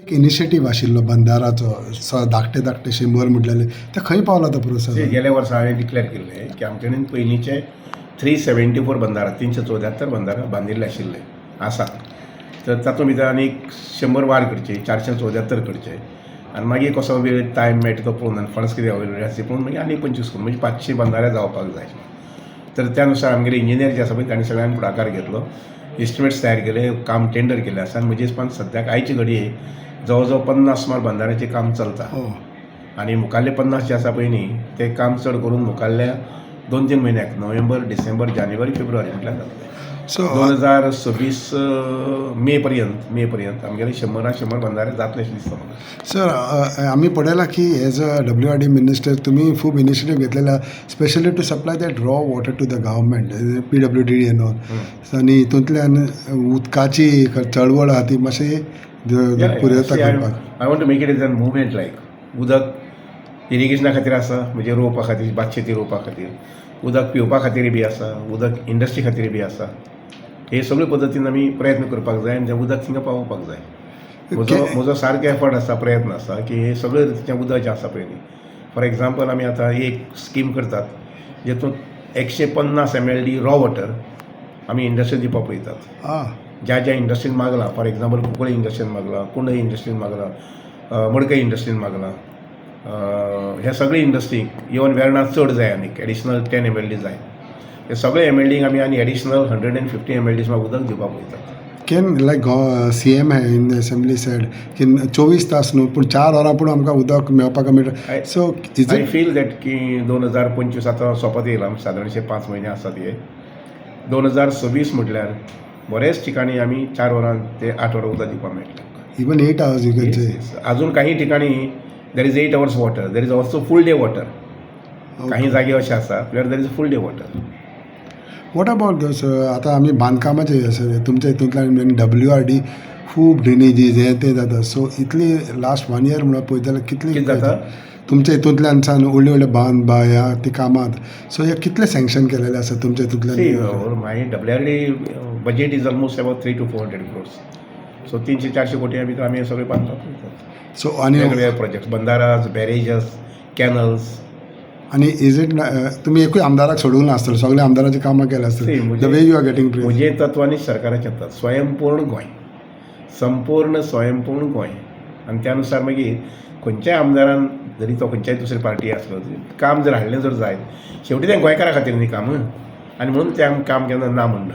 एक इनिशिएटीव आशिल्लो बंदाराचो धाकटे शंबर म्हटलेले ते खंय पावला तो प्रोसेस? गेल्या वर्सा हांवें डिक्लेअर केल्लें की आमचे कडेन पयलींचे 374 बंदारा 374 बंदारा बांदिल्ले आशिल्ले आसा. तर तातूंत भितर आनीक 100 वाड करचे 474 करचे आनी मागीर कसो वेळ टायम मेळटा तो पळोवन आनी फंड्स कितें अवेलेबल आसा पळोवन मागीर आनी 25 करून म्हणजे 500 बंदारे जावपाक जाय. तर त्या नुसार आमगेले इंजिनियर जे आसा पळय तांणी सगळ्यांनी फुडाकार घेतलो, एस्टिमेट्स तयार केले, काम टेंडर केलें आसा आनी म्हजे हिसपान सद्याक आयचे घडये जवळ जवळ 50 सुमार बंदाऱ्याचें काम चलता. आनी मुखाल्ले 50 जे आसा पळय न्ही ते काम चड करून मुखाल्ल्या 2-3 म्हयन्याक नोव्हेंबर, डिसेंबर, जानेवारी, फेब्रुवारी म्हटल्यार जातलें. सो 2026 मे पर्यंत आमगेले 100 बंदारे जातले अशें दिसता म्हाका. सर आम्ही पळयलां की एज अ WRD मिनिस्टर तुम्ही खूब इनिशिएटीव घेतलेला specially to supply that raw water to the government PWD and all आनी हितूंतल्यान उदकाची चळवळ आहा ती मातशी पुरयता करपाक. I want to make it as a movement like उदक इरिगेशना खातीर आसा म्हणजे रोवपा खातीर भात शेती रोवपा खातीर, उदक पिवपा खातीर बी आसा, उदक इंडस्ट्री खातीर बी आसा. हे सगळे पद्दतीन आमी प्रयत्न करपाक जाय आनी उदक थिंगा पावोवपाक जाय. म्हजो सारको एफर्ट आसा, प्रयत्न आसा की हे सगळे रितीचें उदक जें आसा पळय न्ही फॉर एग्जाम्पल आमी आतां एक स्कीम करतात जेतूंत 150 mld रॉ वॉटर आमी इंडस्ट्रीन दिवपाक पळयतात. ज्या इंडस्ट्रीन मागला फॉर एग्जाम्पल कुंकळे इंडस्ट्रीन मागला, कुंडय इंडस्ट्रीन मागला, मडकय इंडस्ट्रीन मागला, ह्या सगळे इंडस्ट्रीक इवन वेर्णा चड जाय आनीक एडिशनल 10 mld जाय. हे सगळे MLDंक आमी आनी एडिशनल 150 mld उदक दिवपाक पळयतात. Can like CM in the assembly sed की 24 तास न्हू पूण 4 वरां पूण आमकां उदक मेळपाक मेळटा. सो आय फील दॅट की 2025 आतां सोंपत येयला सादारणशे 5 म्हयने आसात हे. 2026 म्हटल्यार बरेच ठिकाणी आमी 4 वरां ते 8 वरां उदक दिवपाक मेळटलें. Even 8 hours you can say. अजून काही ठिकाणी there is 8 hours water, there is also full day water. काही जागे अशे आसात where there is full day water. What about this आतां आमी बांदकामाचे तुमच्या हितूंतल्यान WRD खूब ड्रेनेजीस हे ते जाता. सो इतली लास्ट 1 year म्हणून पळयत जाल्यार कितली जाता तुमच्या हितूंतल्यान सान व्हडले बांद बा ह्या ती कामात. सो हे कितले सँक्शन केलेले आसा तुमच्या हितूंतल्यान? माय WRD budget is almost about 300 to 400 crores. So 300-400 कोटी भितर आमी हे सगळे बांदतात. सो आनी वेगवेगळे प्रोजेक्ट्स बंदाराज, बॅरेजस, कॅनल्स. आनी इज इट तुमी एकूय आमदाराक सोडूंक नासतले, सगळे आमदाराची कामां केल्या आसतली. The way you are getting praise. म्हजे तत्वांनी सरकाराचे येतात स्वयंपूर्ण गोंय, संपूर्ण स्वयंपूर्ण गोंय. आनी त्या नुसार मागीर खंयच्याय आमदारान जरी तो खंयच्याय दुसरी पार्टी आसलो काम जर हाडलें जर जायत शेवटी तें गोंयकारा खातीर न्ही काम आनी म्हणून तें काम केन्ना ना म्हणना.